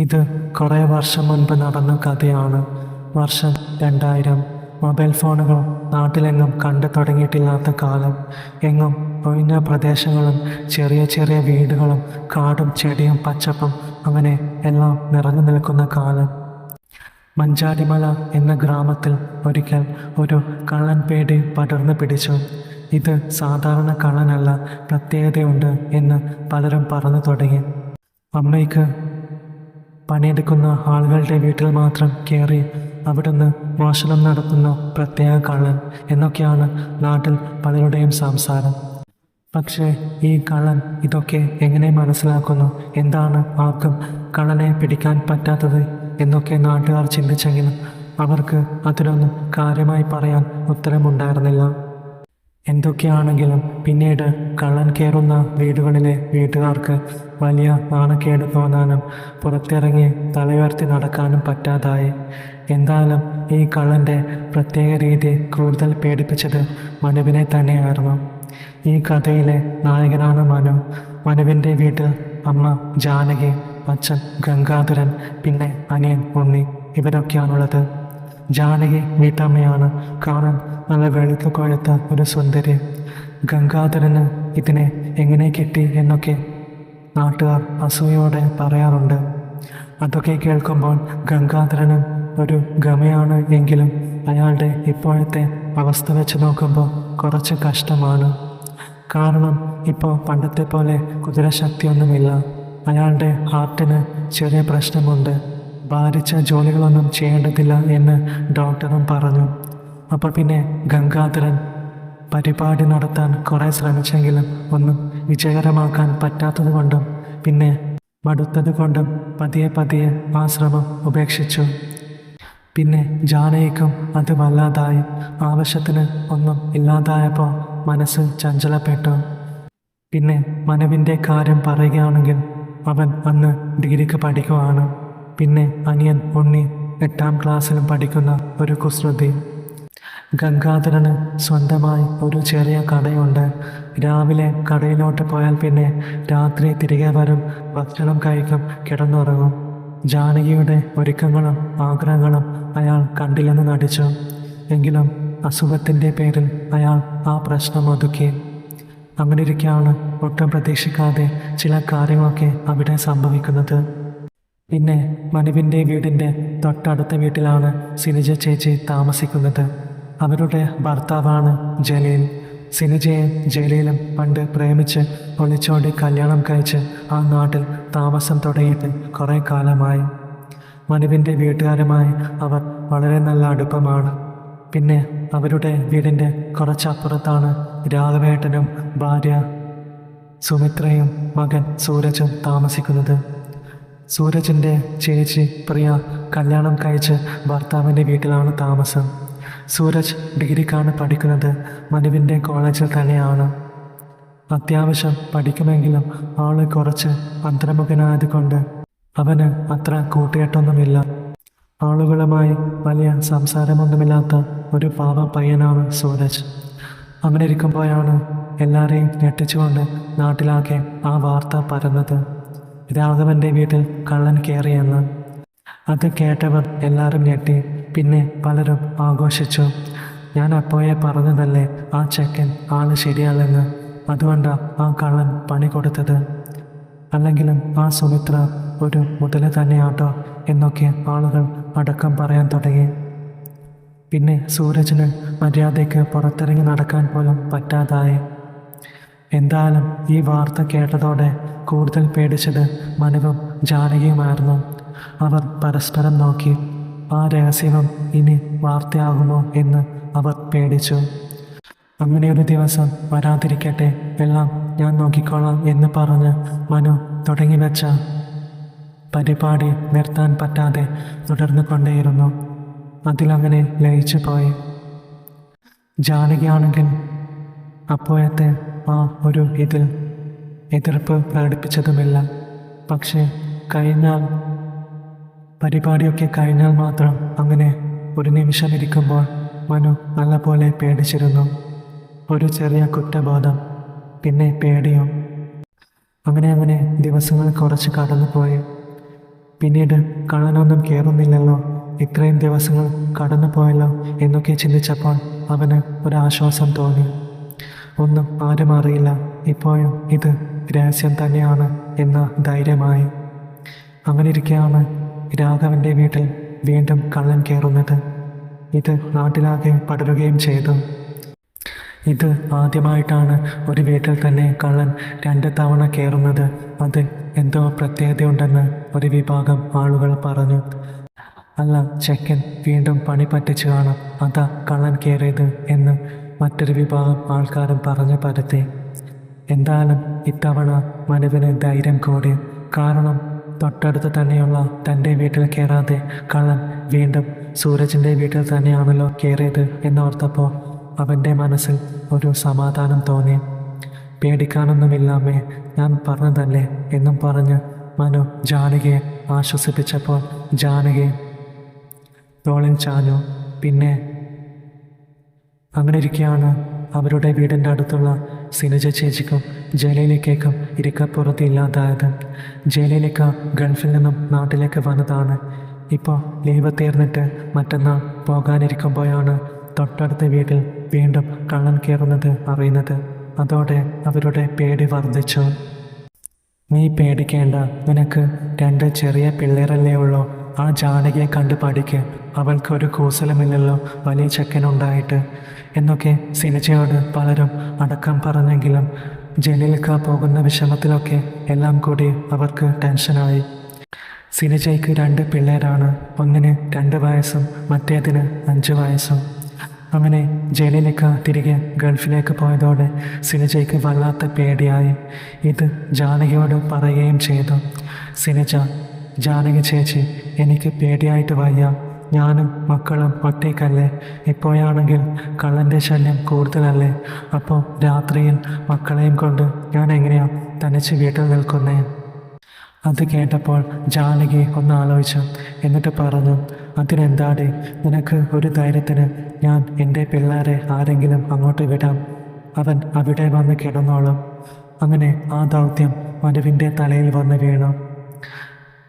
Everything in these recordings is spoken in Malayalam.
ഇത് കുറേ വർഷം മുൻപ് നടന്ന കഥയാണ്. വർഷം 2000. മൊബൈൽ ഫോണുകൾ നാട്ടിലെങ്ങും കണ്ടു തുടങ്ങിയിട്ടില്ലാത്ത കാലം. എങ്ങും ഒഴിഞ്ഞ പ്രദേശങ്ങളും ചെറിയ ചെറിയ വീടുകളും കാടും ചെടിയും പച്ചപ്പും അങ്ങനെ എല്ലാം നിറഞ്ഞു നിൽക്കുന്ന കാലം. മഞ്ചാടിമല എന്ന ഗ്രാമത്തിൽ ഒരിക്കൽ ഒരു കള്ളൻ പേടി പടർന്നു പിടിച്ചു. ഇത് സാധാരണ കള്ളനല്ല, പ്രത്യേകതയുണ്ട് എന്ന് പലരും പറഞ്ഞു തുടങ്ങി. അമ്മയ്ക്ക് പണിയെടുക്കുന്ന ആളുകളുടെ വീട്ടിൽ മാത്രം കയറി അവിടുന്ന് മോഷണം നടത്തുന്ന പ്രത്യേക കള്ളൻ എന്നൊക്കെയാണ് നാട്ടിൽ പലരുടെയും സംസാരം. പക്ഷേ ഈ കള്ളൻ ഇതൊക്കെ എങ്ങനെ മനസ്സിലാക്കുന്നു? എന്താണ് ആർക്കും കള്ളനെ പിടിക്കാൻ പറ്റാത്തത് എന്നൊക്കെ നാട്ടുകാർ ചിന്തിച്ചെങ്കിലും അവർക്ക് അതിനൊന്നും കാര്യമായി പറയാൻ ഉത്തരമുണ്ടായിരുന്നില്ല. എന്തൊക്കെയാണെങ്കിലും പിന്നീട് കള്ളൻ കയറുന്ന വീടുകളിലെ വീട്ടുകാർക്ക് വലിയ നാണക്കേട് തോന്നാനും പുറത്തിറങ്ങി തലയുയർത്തി നടക്കാനും പറ്റാതായി. എന്തായാലും ഈ കള്ളൻ്റെ പ്രത്യേക രീതി കൂടുതൽ പേടിപ്പിച്ചത് മനുവിനെ തന്നെയായിരുന്നു. ഈ കഥയിലെ നായകനാണ് മനു. മനുവിൻ്റെ വീട്ടിൽ അമ്മ ജാനകി, അച്ഛൻ ഗംഗാധരൻ, പിന്നെ അനിയൻ ഉണ്ണി, ഇവരൊക്കെയാണുള്ളത്. ജാനകി വീട്ടമ്മയാണ്. കാണാൻ നല്ല വെളുത്തു കൊഴുത്ത ഒരു സുന്ദരി. ഗംഗാധരന് ഇതിനെ എങ്ങനെ കിട്ടി എന്നൊക്കെ നാട്ടുകാർ അസൂയോടെ പറയാറുണ്ട്. അതൊക്കെ കേൾക്കുമ്പോൾ ഗംഗാധരനും ഒരു ഗമയാണ് എങ്കിലും അയാളുടെ ഇപ്പോഴത്തെ അവസ്ഥ വെച്ച് നോക്കുമ്പോൾ കുറച്ച് കഷ്ടമാണ്. കാരണം ഇപ്പോൾ പണ്ടത്തെ പോലെ കുതിരശക്തിയൊന്നുമില്ല. അയാളുടെ ഹാർട്ടിന് ചെറിയ പ്രശ്നമുണ്ട്. ഭാരിച്ച ജോലികളൊന്നും ചെയ്യേണ്ടതില്ല എന്ന് ഡോക്ടറും പറഞ്ഞു. അപ്പോൾ പിന്നെ ഗംഗാധരൻ പരിപാടി നടത്താൻ കുറേ ശ്രമിച്ചെങ്കിലും ഒന്നും വിജയകരമാക്കാൻ പറ്റാത്തത് കൊണ്ടും പിന്നെ മടുത്തത് കൊണ്ടും പതിയെ ആ ശ്രമം ഉപേക്ഷിച്ചു. പിന്നെ ജാനകിക്കും അത് വല്ലാതായി. ആവശ്യത്തിന് ഒന്നും ഇല്ലാതായപ്പോൾ മനസ്സ് ചഞ്ചലപ്പെട്ടു. പിന്നെ മനുവിൻ്റെ കാര്യം പറയുകയാണെങ്കിൽ അവൻ അന്ന് ഡിഗ്രിക്ക് പഠിക്കുവാണ്. പിന്നെ അനിയൻ ഉണ്ണി 8ാം ക്ലാസ്സിലും പഠിക്കുന്ന ഒരു കുസൃതി. ഗംഗാധരന് സ്വന്തമായി ഒരു ചെറിയ കടയുണ്ട്. രാവിലെ കടയിലോട്ട് പോയാൽ പിന്നെ രാത്രി തിരികെ വരും, ഭക്ഷണം കഴിക്കും, കിടന്നുറങ്ങും. ജാനകിയുടെ ഒരുക്കങ്ങളും ആഗ്രഹങ്ങളും അയാൾ കണ്ടില്ലെന്ന് നടിച്ചു. എങ്കിലും അസുഖത്തിൻ്റെ പേരിൽ അയാൾ ആ പ്രശ്നം ഒതുക്കി. അങ്ങനെ ഇരിക്കെയാണ് ഒട്ടും പ്രതീക്ഷിക്കാതെ ചില കാര്യങ്ങളൊക്കെ അവിടെ സംഭവിക്കുന്നത്. പിന്നെ മനുവിൻ്റെ വീടിൻ്റെ തൊട്ടടുത്ത വീട്ടിലാണ് സിനിജ ചേച്ചി താമസിക്കുന്നത്. അവരുടെ ഭർത്താവാണ് ജലീൽ. സിനിജയും ജലീലും പണ്ട് പ്രേമിച്ച് ഒളിച്ചോടി കല്യാണം കഴിച്ച് ആ നാട്ടിൽ താമസം തുടങ്ങിയിട്ട് കുറേ കാലമായി. മനുവിൻ്റെ വീട്ടുകാരുമായി അവർ വളരെ നല്ല അടുപ്പമാണ്. പിന്നെ അവരുടെ വീടിൻ്റെ കുറച്ചപ്പുറത്താണ് രാഘവേട്ടനും ഭാര്യ സുമിത്രയും മകൻ സൂരജും താമസിക്കുന്നത്. സൂരജിൻ്റെ ചേച്ചി പ്രിയ കല്യാണം കഴിച്ച് ഭർത്താവിൻ്റെ വീട്ടിലാണ് താമസം. സൂരജ് ഡിഗ്രിക്കാണ് പഠിക്കുന്നത്. മനുവിൻ്റെ കോളേജിൽ തന്നെയാണ്. അത്യാവശ്യം പഠിക്കുമെങ്കിലും ആള് കുറച്ച് അന്തർമുഖനായതുകൊണ്ട് അവന് അത്ര കൂട്ടുകെട്ടൊന്നുമില്ല. ആളുകളുമായി വലിയ സംസാരമൊന്നുമില്ലാത്ത ഒരു പാവം പയ്യനാണ് സൂരജ്. അങ്ങനെ ഇരിക്കുമ്പോഴാണ് എല്ലാവരെയും ഞെട്ടിച്ചുകൊണ്ട് നാട്ടിലാകെ ആ വാർത്ത പരന്നത്. രാഘവൻ്റെ വീട്ടിൽ കള്ളൻ കയറിയെന്ന്. അത് കേട്ടവർ എല്ലാവരും ഞെട്ടി. പിന്നെ പലരും ആഘോഷിച്ചു. ഞാൻ അപ്പോഴേ പറഞ്ഞതല്ലേ ആ ചെക്കൻ ആള് ശരിയല്ലെന്ന്, അതുകൊണ്ടാണ് ആ കള്ളൻ പണി കൊടുത്തത്. അല്ലെങ്കിലും ആ സുമിത്ര ഒരു മുതല് തന്നെയാട്ടോ എന്നൊക്കെ ആളുകൾ അടക്കം പറയാൻ തുടങ്ങി. പിന്നെ സൂരജിന് മര്യാദയ്ക്ക് പുറത്തിറങ്ങി നടക്കാൻ പോലും പറ്റാതായി. എന്തായാലും ഈ വാർത്ത കേട്ടതോടെ കൂടുതൽ പേടിച്ചത് മനുവും ജാനകിയുമായിരുന്നു. അവർ പരസ്പരം നോക്കി. ആ രഹസ്യവും ഇനി വാർത്തയാകുമോ എന്ന് അവർ പേടിച്ചു. അങ്ങനെ ഒരു ദിവസം വരാതിരിക്കട്ടെ, എല്ലാം ഞാൻ നോക്കിക്കോളാം എന്ന് പറഞ്ഞ് മനു തുടങ്ങി വെച്ച പരിപാടി നിർത്താൻ പറ്റാതെ തുടർന്നു കൊണ്ടേയിരുന്നു. അതിലങ്ങനെ ലയിച്ചു പോയി. ജാനകിയാണെങ്കിൽ അപ്പോഴത്തെ ആ ഒരു ഇതിൽ എതിർപ്പ് പ്രകടിപ്പിച്ചതുമില്ല. പക്ഷേ പരിപാടിയൊക്കെ കഴിഞ്ഞാൽ മാത്രം അങ്ങനെ ഒരു നിമിഷം ഇരിക്കുമ്പോൾ മനു നല്ലപോലെ പേടിച്ചിരുന്നു. ഒരു ചെറിയ കുറ്റബോധം, പിന്നെ പേടിയും. അങ്ങനെ ദിവസങ്ങൾ കുറച്ച് കടന്നുപോയി. പിന്നീട് കള്ളനൊന്നും കയറുന്നില്ലല്ലോ, ഇത്രയും ദിവസങ്ങൾ കടന്നു പോയല്ലോ എന്നൊക്കെ ചിന്തിച്ചപ്പോൾ അവന് ഒരാശ്വാസം തോന്നി. ഒന്നും ആരും അറിയില്ല, ഇപ്പോഴും ഇത് രഹസ്യം തന്നെയാണ് എന്ന ധൈര്യമായി. അങ്ങനെ ഇരിക്കെയാണ് രാഘവൻ്റെ വീട്ടിൽ വീണ്ടും കള്ളൻ കയറുന്നത്. ഇത് നാട്ടിലാകെ പടരുകയും ചെയ്തു. ഇത് ആദ്യമായിട്ടാണ് ഒരു വീട്ടിൽ തന്നെ കള്ളൻ 2 തവണ കയറുന്നത്. അതിൽ എന്തോ പ്രത്യേകതയുണ്ടെന്ന് ഒരു വിഭാഗം ആളുകൾ പറഞ്ഞു. അല്ല, ചെക്കൻ വീണ്ടും പണി പറ്റിച്ചു കാണും, അതാ കള്ളൻ കയറിയത് എന്ന് മറ്റൊരു വിഭാഗം ആൾക്കാരും പറഞ്ഞു പരത്തി. എന്തായാലും ഇത്തവണ മനുവിന് ധൈര്യം കൂടി. കാരണം തൊട്ടടുത്ത് തന്നെയുള്ള തൻ്റെ വീട്ടിൽ കയറാതെ കള്ളൻ വീണ്ടും സൂരജിൻ്റെ വീട്ടിൽ തന്നെയാണല്ലോ കയറിയത് എന്നോർത്തപ്പോൾ അവൻ്റെ മനസ്സിൽ ഒരു സമാധാനം തോന്നി. പേടിക്കാനൊന്നുമില്ലാമേ, ഞാൻ പറഞ്ഞതല്ലേ എന്നും പറഞ്ഞ് മനു ജാനകിയെ ആശ്വസിപ്പിച്ചപ്പോൾ ജാനകി തോളിൽ ചാഞ്ഞു. പിന്നെ അങ്ങനെ ഇരിക്കെയാണ് അവരുടെ വീടിൻ്റെ അടുത്തുള്ള സിനുജ ചേച്ചിക്കും ജലീലയ്ക്കും ഇരിക്കപ്പുറത്ത് ഇല്ലാതായത്. ജലീലയ്ക്ക ഗൾഫിൽ നിന്നും നാട്ടിലേക്ക് വന്നതാണ്. ഇപ്പോൾ ലീവ് തീർന്നിട്ട് മറ്റന്നാൾ പോകാനിരിക്കുമ്പോഴാണ് തൊട്ടടുത്ത വീട്ടിൽ വീണ്ടും കള്ളൻ കയറുന്നത് അറിയുന്നത്. അതോടെ അവരുടെ പേടി വർദ്ധിച്ചു. നീ പേടിക്കേണ്ട, നിനക്ക് 2 ചെറിയ പിള്ളേരല്ലേ ഉള്ളൂ, ആ ജാനകിയെ കണ്ട് പഠിക്ക്, അവൾക്കൊരു കൂസലമില്ലല്ലോ വലിയ ചെക്കനുണ്ടായിട്ട് എന്നൊക്കെ സിനുജയോട് പലരും അടക്കം പറഞ്ഞെങ്കിലും ജലീൽക്ക പോകുന്ന വിഷമത്തിലൊക്കെ എല്ലാം കൂടി അവർക്ക് ടെൻഷനായി. സിനുജയ്ക്ക് 2 പിള്ളേരാണ്, ഒന്നിന് 2 വയസ്സും മറ്റേതിന് 5 വയസ്സും. അങ്ങനെ ജലീലക്ക തിരികെ ഗൾഫിലേക്ക് പോയതോടെ സിനുജയ്ക്ക് വല്ലാത്ത പേടിയായി. ഇത് ജാനകിയോട് പറയുകയും ചെയ്തു. സിനുജ, ജാനകി ചേച്ചി, എനിക്ക് പേടിയായിട്ട് വയ്യ, ഞാനും മക്കളും ഒറ്റയ്ക്കല്ലേ, ഇപ്പോഴാണെങ്കിൽ കള്ളൻ്റെ ശല്യം കൂടുതലല്ലേ, അപ്പോൾ രാത്രിയിൽ മക്കളെയും കൊണ്ട് ഞാൻ എങ്ങനെയാ തനിച്ച് വീട്ടിൽ നിൽക്കുന്നേ? അത് കേട്ടപ്പോൾ ജാനകി ഒന്ന് ആലോചിച്ചു. എന്നിട്ട് പറഞ്ഞു, അതിനെന്താടി, നിനക്ക് ഒരു ധൈര്യത്തിന് ഞാൻ എൻ്റെ പിള്ളേരെ ആരെങ്കിലും അങ്ങോട്ട് വിടാം, അവൻ അവിടെ വന്ന് കിടന്നോളും. അങ്ങനെ ആ ദൗത്യം മനുവിൻ്റെ തലയിൽ വന്ന് വീണു.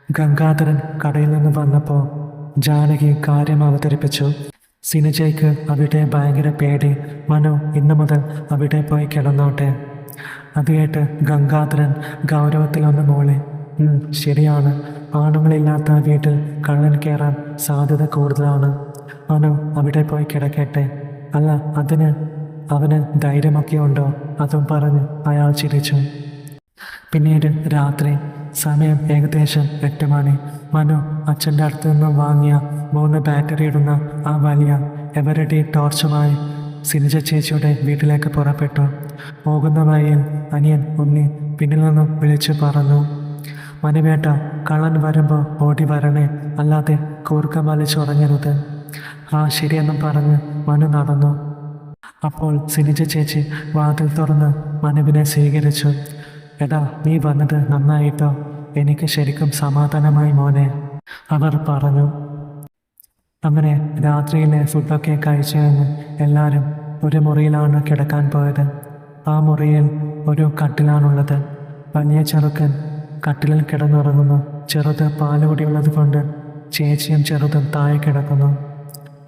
ഗംഗാധരൻ കടയിൽ നിന്ന് വന്നപ്പോൾ ജാനകി കാര്യം അവതരിപ്പിച്ചു. സിനുജയ്ക്ക് അവിടെ ഭയങ്കര പേടി, മനു ഇന്നു മുതൽ അവിടെ പോയി കിടന്നോട്ടെ. അത് കേട്ട് ഗംഗാധരൻ ഗൗരവത്തിലൊന്ന് മൂളി. ശരിയാണ്, ആണുങ്ങളില്ലാത്ത വീട്ടിൽ കള്ളൻ കയറാൻ സാധ്യത കൂടുതലാണ്, മനു അവിടെ പോയി കിടക്കട്ടെ. അല്ല, അവന് ധൈര്യമൊക്കെ ഉണ്ടോ? അതും പറഞ്ഞ് അയാൾ ചിരിച്ചു. പിന്നീട് രാത്രി സമയം ഏകദേശം 8 മണി. മനു അച്ഛൻ്റെ അടുത്ത് നിന്നും വാങ്ങിയ 3 ബാറ്ററി ഇടുന്ന ആ വലിയ എവരഡി ടോർച്ചുമായി സിനുജ ചേച്ചിയുടെ വീട്ടിലേക്ക് പുറപ്പെട്ടു. പോകുന്ന വഴിയിൽ അനിയൻ ഉണ്ണി പിന്നിൽ നിന്നും വിളിച്ചു പറഞ്ഞു, മനുവേട്ട, കള്ളൻ വരുമ്പോൾ ഓടി വരണേ, അല്ലാതെ കൂർക്കം വലിച്ചുറങ്ങരുത്. ആ ശരിയെന്നും പറഞ്ഞ് മനു നടന്നു. അപ്പോൾ സിനുജ ചേച്ചി വാതിൽ തുറന്ന് മനുവിനെ സ്വീകരിച്ചു. എടാ, നീ വന്നത് നന്നായിട്ടോ, എനിക്ക് ശരിക്കും സമാധാനമായി മോനെ, അവർ പറഞ്ഞു. അങ്ങനെ രാത്രിയിലെ ഫുഡൊക്കെ കഴിച്ചു കഴിഞ്ഞ് എല്ലാവരും ഒരു മുറിയിലാണ് കിടക്കാൻ പോയത്. ആ മുറിയിൽ ഒരു കട്ടിലാണുള്ളത്. വലിയ ചെറുക്കൻ കട്ടിലിൽ കിടന്നുറങ്ങുന്നു. ചെറുത് പാലുകൂടിയുള്ളത് കൊണ്ട് ചേച്ചിയും ചെറുതും താഴെ കിടക്കുന്നു.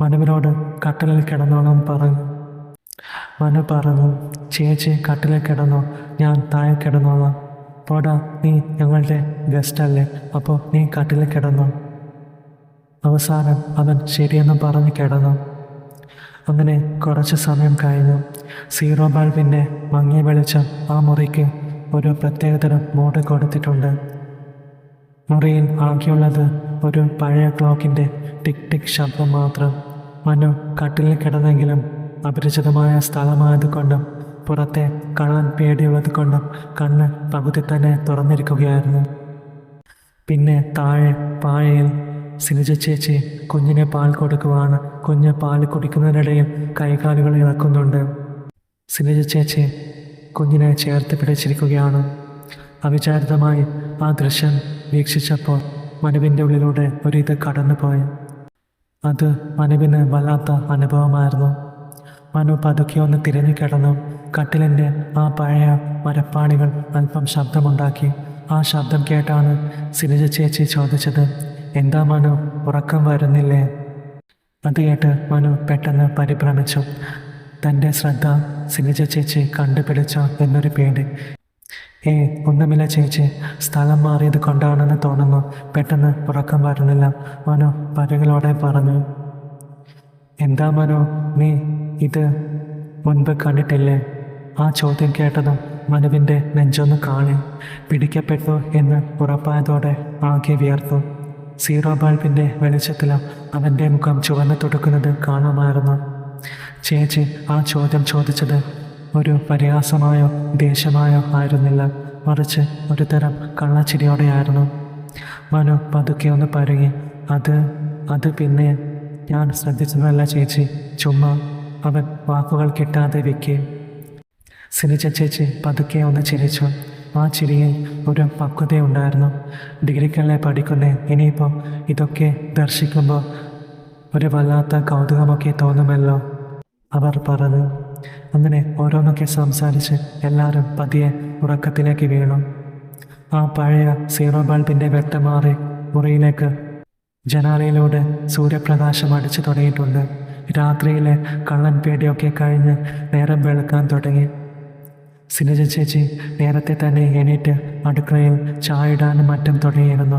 മനുവിനോട് കട്ടിലിൽ കിടന്നോളാൻ പറഞ്ഞു. മനു പറഞ്ഞു, ചേച്ചി കട്ടിലിൽ കിടന്നോ, ഞാൻ താഴെ കിടന്നോളാം. പോടാ, നീ ഞങ്ങളുടെ ഗസ്റ്റല്ലേ, അപ്പോൾ നീ കട്ടിലിൽ കിടന്നു. അവസാനം അവൻ ശരിയെന്നും പറഞ്ഞ് കിടന്നു. അങ്ങനെ കുറച്ച് സമയം കഴിഞ്ഞു. സീറോ ബൾബിൻ്റെ മങ്ങിയ വെളിച്ചം ആ മുറിക്ക് ഒരു പ്രത്യേകതരം മൂഡ് കൊടുത്തിട്ടുണ്ട്. മുറിയിൽ ആകെയുള്ളത് ഒരു പഴയ ക്ലോക്കിൻ്റെ ടിക് ടിക് ശബ്ദം മാത്രം. മനു കട്ടിലിൽ കിടന്നെങ്കിലും അപരിചിതമായ സ്ഥലമായതുകൊണ്ടും പുറത്തെ കള്ളൻ പേടിയുള്ളത് കൊണ്ടും കണ്ണ് പകുതി തന്നെ തുറന്നിരിക്കുകയായിരുന്നു. പിന്നെ താഴെ പാഴയിൽ സിനുജ ചേച്ചി കുഞ്ഞിന് പാൽ കൊടുക്കുവാണ്. കുഞ്ഞ് പാൽ കുടിക്കുന്നതിനിടയിൽ കൈകാലുകൾ ഇളക്കുന്നുണ്ട്. സിനുജ ചേച്ചി കുഞ്ഞിനെ ചേർത്ത് പിടിച്ചിരിക്കുകയാണ്. അവിചാരിതമായി ആ ദൃശ്യം വീക്ഷിച്ചപ്പോൾ മനുവിൻ്റെ ഉള്ളിലൂടെ ഒരിത് കടന്നുപോയി. അത് മനുവിന് വല്ലാത്ത അനുഭവമായിരുന്നു. മനു പതുക്കെ ഒന്ന് തിരിഞ്ഞു കിടന്നു. കട്ടിലിൻ്റെ ആ പഴയ മരപ്പാണികൾ അല്പം ശബ്ദമുണ്ടാക്കി. ആ ശബ്ദം കേട്ടാണ് സിനിജ ചേച്ചി ചോദിച്ചത്, എന്താ മനു, ഉറക്കം വരുന്നില്ലേ? അത് കേട്ട് മനു പെട്ടെന്ന് പരിഭ്രമിച്ചു. തൻ്റെ ശ്രദ്ധ സിനിജ ചേച്ചി കണ്ടുപിടിച്ചോ എന്നൊരു പേടി. ഒന്നുമില്ല ചേച്ചി, സ്ഥലം മാറിയത് കൊണ്ടാണെന്ന് തോന്നുന്നു, പെട്ടെന്ന് ഉറക്കം വരുന്നില്ല, മനു പരുകളോടെ പറഞ്ഞു. എന്താ മനു, നീ ഇത് മുൻപ് കണ്ടിട്ടില്ലേ? ആ ചോദ്യം കേട്ടതും മനുവിൻ്റെ നെഞ്ചൊന്ന് കാണി. പിടിക്കപ്പെട്ടു എന്ന് ഉറപ്പായതോടെ ആകെ വിയർത്തു. സീറോ ബൾബിൻ്റെ വെളിച്ചത്തിലും അവൻ്റെ മുഖം ചുവന്ന് തുടുക്കുന്നത് കാണാമായിരുന്നു. ചേച്ചി ആ ചോദ്യം ചോദിച്ചത് ഒരു പരിഹാസമായോ ദേഷ്യമായോ ആയിരുന്നില്ല, മറിച്ച് ഒരു തരം കള്ളച്ചിരിയോടെയായിരുന്നു. മനു പതുക്കെ ഒന്ന് പരുങ്ങി. അത് പിന്നെ ഞാൻ ശ്രദ്ധിച്ചതല്ല ചേച്ചി, ചുമ്മാ. അവൻ വാക്കുകൾ കിട്ടാതെ വിക്കി. സിനിജ ചേച്ചി പതുക്കെ ഒന്ന് ചിരിച്ചു. ആ ചിരിയിൽ ഒരു പക്വതയുണ്ടായിരുന്നു. ഡിഗ്രിക്കല്ലേ പഠിക്കുന്നേ, ഇനിയിപ്പോൾ ഇതൊക്കെ ദർശിക്കുമ്പോൾ ഒരു വല്ലാത്ത കൗതുകമൊക്കെ തോന്നുമല്ലോ, അവർ പറഞ്ഞു. അങ്ങനെ ഓരോന്നൊക്കെ സംസാരിച്ച് എല്ലാവരും പതിയെ ഉറക്കത്തിലേക്ക് വീണു. ആ പഴയ സീറോ ബൾബിൻ്റെ വെട്ടം മാറി മുറിയിലേക്ക് ജനാലയിലൂടെ സൂര്യപ്രകാശം അടിച്ചു തുടങ്ങിയിട്ടുണ്ട്. രാത്രിയിലെ കള്ളൻ പേടിയൊക്കെ കഴിഞ്ഞ് നേരം വെളുക്കാൻ തുടങ്ങി. സിനിജ ചേച്ചി നേരത്തെ തന്നെ എണീറ്റ് അടുക്കളയിൽ ചായ ഇടാനും മറ്റും തുടങ്ങിയിരുന്നു.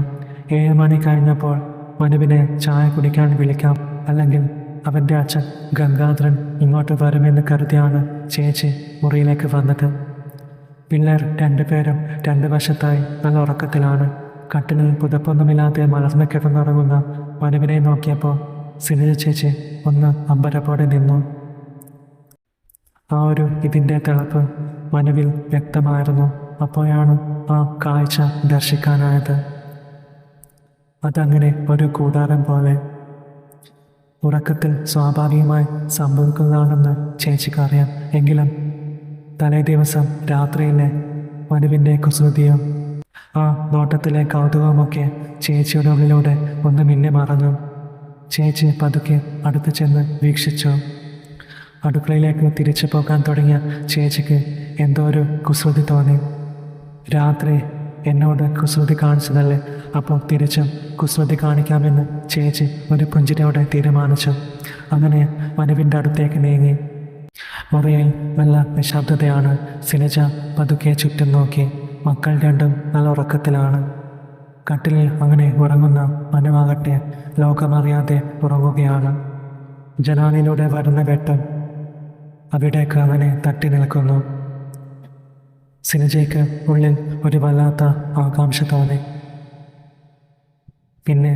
7 മണി കഴിഞ്ഞപ്പോൾ മനുവിനെ ചായ കുടിക്കാൻ വിളിക്കാം, അല്ലെങ്കിൽ അവൻ്റെ അച്ഛൻ ഗംഗാധരൻ ഇങ്ങോട്ട് വരുമെന്ന് കരുതിയാണ് ചേച്ചി മുറിയിലേക്ക് വന്നത്. പിള്ളേർ 2 പേരും 2 വശത്തായി നല്ല ഉറക്കത്തിലാണ്. കട്ടിലിൽ പുതപ്പൊന്നുമില്ലാതെ മലർന്ന് കിടന്നുറങ്ങുന്ന മനുവിനെ നോക്കിയപ്പോൾ സിനിജ ചേച്ചി ഒന്ന് അമ്പരപ്പോടെ നിന്നു. ആ ഒരു ഇതിൻ്റെ തിളപ്പ് മനുവിൽ വ്യക്തമായിരുന്നു. അപ്പോഴാണ് ആ കാഴ്ച ദർശിക്കാനായത്. അതങ്ങനെ ഒരു കൂടാരം പോലെ ഉറക്കത്തിൽ സ്വാഭാവികമായി സംഭവിക്കുന്നതാണെന്ന് ചേച്ചിക്കറിയാം. എങ്കിലും തലേ ദിവസം രാത്രിയിലെ മനുവിൻ്റെ കുസൃതിയും ആ നോട്ടത്തിലെ കൗതുകവുമൊക്കെ ചേച്ചിയുടെ ഉള്ളിലൂടെ ഒന്ന് മിന്നി മറഞ്ഞു. ചേച്ചി പതുക്കെ അടുത്ത് ചെന്ന് വീക്ഷിച്ചു. അടുക്കളയിലേക്ക് തിരിച്ചു പോകാൻ തുടങ്ങിയ ചേച്ചിക്ക് എന്തോ ഒരു കുസൃതി തോന്നി. രാത്രി എന്നോട് കുസൃതി കാണിച്ചതല്ലേ, അപ്പോൾ തിരിച്ചും കുസൃതി കാണിക്കാമെന്ന് ചേച്ചി ഒരു പുഞ്ചിരിയോടെ തീരുമാനിച്ചു. അങ്ങനെ മനുവിൻ്റെ അടുത്തേക്ക് നീങ്ങി. മുറിയിൽ നല്ല നിശബ്ദതയാണ്. സിനിജ പതുക്കെ ചുറ്റും നോക്കി. മക്കൾ രണ്ടും നല്ല ഉറക്കത്തിലാണ്. കട്ടിലിൽ അങ്ങനെ ഉറങ്ങുന്ന മനുവാകട്ടെ ലോകമറിയാതെ ഉറങ്ങുകയാണ്. ജനാലയിലൂടെ വരുന്ന വെട്ടം അവിടേക്ക് അവനെ തട്ടി നിൽക്കുന്നു. സിനിജയ്ക്ക് ഉള്ളിൽ ഒരു വല്ലാത്ത ആകാംക്ഷ തോന്നി. പിന്നെ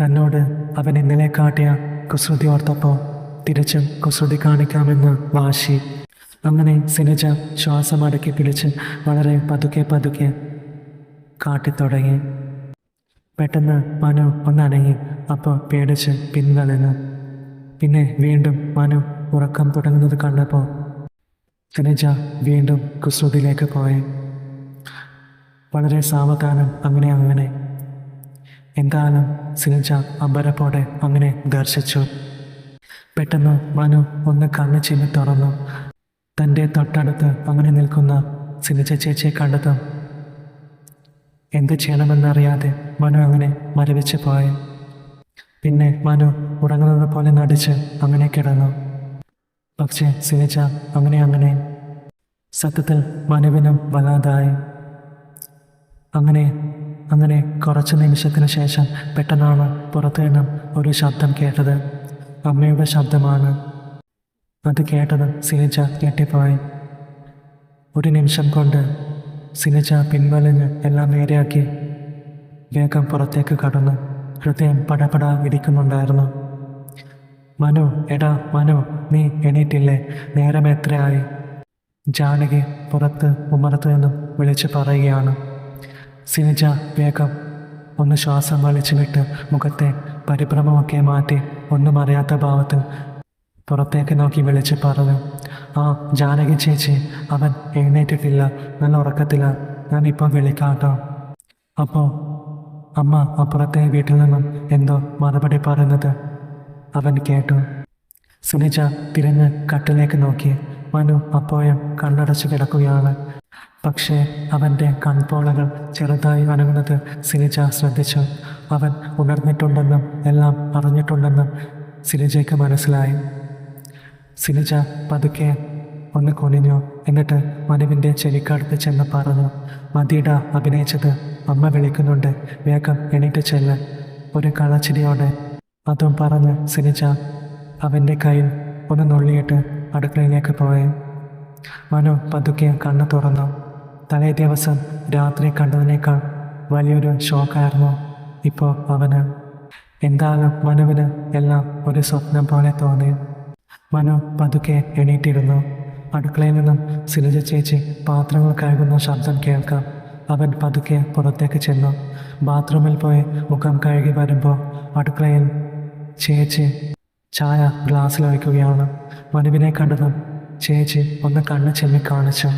തന്നോട് അവൻ ഇന്നലെ കാട്ടിയ കുസൃതി ഓർത്തപ്പോൾ തിരിച്ചും കുസൃതി കാണിക്കാമെന്ന് വാശി. അങ്ങനെ സിനിജ ശ്വാസം അടക്കി പിടിച്ച് വളരെ പതുക്കെ കാട്ടിത്തുടങ്ങി. പെട്ടെന്ന് മനു ഒന്നനങ്ങി. അപ്പോൾ പേടിച്ച് പിൻവലിഞ്ഞു. പിന്നെ വീണ്ടും മനു ഉറക്കം തുടങ്ങുന്നത് കണ്ടപ്പോൾ സിനിജ വീണ്ടും കുസൃതിയിലേക്ക് പോയി. വളരെ സാവധാനം അങ്ങനെ എന്തായാലും സിനിജ അമ്പരപ്പോടെ അങ്ങനെ ദർശിച്ചു. പെട്ടെന്ന് മനു ഒന്ന് കണ്ണ് ചിമ്മി തുറന്നു. തൻ്റെ തൊട്ടടുത്ത് അങ്ങനെ നിൽക്കുന്ന സിനിജ ചേച്ചിയെ കണ്ടതും എന്ത് ചെയ്യണമെന്നറിയാതെ മനു അങ്ങനെ മരവിച്ച് പോയി. പിന്നെ മനു ഉറങ്ങുന്നത് പോലെ നടിച്ച് അങ്ങനെ കിടന്നു. പക്ഷേ സിനിജ അങ്ങനെ സത്യത്തിൽ മനുവിനും വല്ലാതായി. അങ്ങനെ കുറച്ച് നിമിഷത്തിന് ശേഷം പെട്ടെന്നാണ് പുറത്തു നിന്നും ഒരു ശബ്ദം കേട്ടത്. അമ്മയുടെ ശബ്ദമാണ്. അത് കേട്ടതും സിനിജ ഞെട്ടിപ്പോയി. ഒരു നിമിഷം കൊണ്ട് സിനിജ പിൻവലിഞ്ഞ് എല്ലാം നേരെയാക്കി വേഗം പുറത്തേക്ക് കടന്നു. ഹൃദയം പടപട ഇടിക്കുന്നുണ്ടായിരുന്നു. മനു, എടാ മനു, നീ എണീറ്റില്ലേ? നേരം എത്രയായി? ജാനകി പുറത്ത് ഉമ്മറത്ത് നിന്നും വിളിച്ചു പറയുകയാണ്. സിനിജ വേഗം ഒന്ന് ശ്വാസം വലിച്ചു വിട്ട് മുഖത്തെ പരിഭ്രമമൊക്കെ മാറ്റി ഒന്നും അറിയാത്ത ഭാവത്തിൽ പുറത്തേക്ക് നോക്കി വിളിച്ച് പറഞ്ഞു, ആ ജാനകി ചേച്ചി, അവൻ എഴുന്നേറ്റിട്ടില്ല, നല്ല ഉറക്കത്തില്ല, ഞാൻ ഇപ്പോൾ വിളിക്കാട്ടോ. അപ്പോൾ അമ്മ അപ്പുറത്തെ വീട്ടിൽ നിന്നും എന്തോ മറുപടി പറയുന്നത് അവൻ കേട്ടു. സിനിജ തിരിഞ്ഞ് കട്ടിലേക്ക് നോക്കി. മനു അപ്പോഴും കണ്ണടച്ച് കിടക്കുകയാണ്. പക്ഷേ അവൻ്റെ കൺപോളകൾ ചെറുതായി അനങ്ങുന്നത് സിനിജ ശ്രദ്ധിച്ചു. അവൻ ഉണർന്നിട്ടുണ്ടെന്നും എല്ലാം അറിഞ്ഞിട്ടുണ്ടെന്നും സിനിജയ്ക്ക് മനസ്സിലായി. സിനിജ പതുക്കെ ഒന്ന് കുനിഞ്ഞു. എന്നിട്ട് മനുവിൻ്റെ ചെവിക്കടുത്ത് ചെന്ന് പറഞ്ഞു, "മതിയിട അഭിനയിച്ചത്, അമ്മ വിളിക്കുന്നുണ്ട്, വേഗം എണീറ്റ് ചെല്ല്." ഒരു കളച്ചിരിയോടെ അതും പറഞ്ഞ് സിനിജ അവൻ്റെ കയ്യിൽ ഒന്ന് നുള്ളിയിട്ട് അടുക്കളയിലേക്ക് പോയി. മനു പതുക്കെ കണ്ണു തുറന്നു. തലേ ദിവസം രാത്രി കണ്ടതിനേക്കാൾ വലിയൊരു ഷോക്കായിരുന്നു ഇപ്പോൾ അവന്. എന്തായാലും മനുവിന് എല്ലാം ഒരു സ്വപ്നം പോലെ തോന്നി. മനു പതുക്കെ എണീറ്റിരുന്നു. അടുക്കളയിൽ നിന്നും സിനിജ ചേച്ചി പാത്രങ്ങൾ കഴുകുന്ന ശബ്ദം കേൾക്കാം. അവൻ പതുക്കെ പുറത്തേക്ക് ചെന്നു. ബാത്റൂമിൽ പോയി മുഖം കഴുകി വരുമ്പോൾ അടുക്കളയിൽ ചേച്ചി ചായ ഗ്ലാസ്സിൽ ഒഴിക്കുകയാണ്. മനുവിനെ കണ്ടതും ചേച്ചി ഒന്ന് കണ്ണ് ചെമ്മി കാണിച്ചു.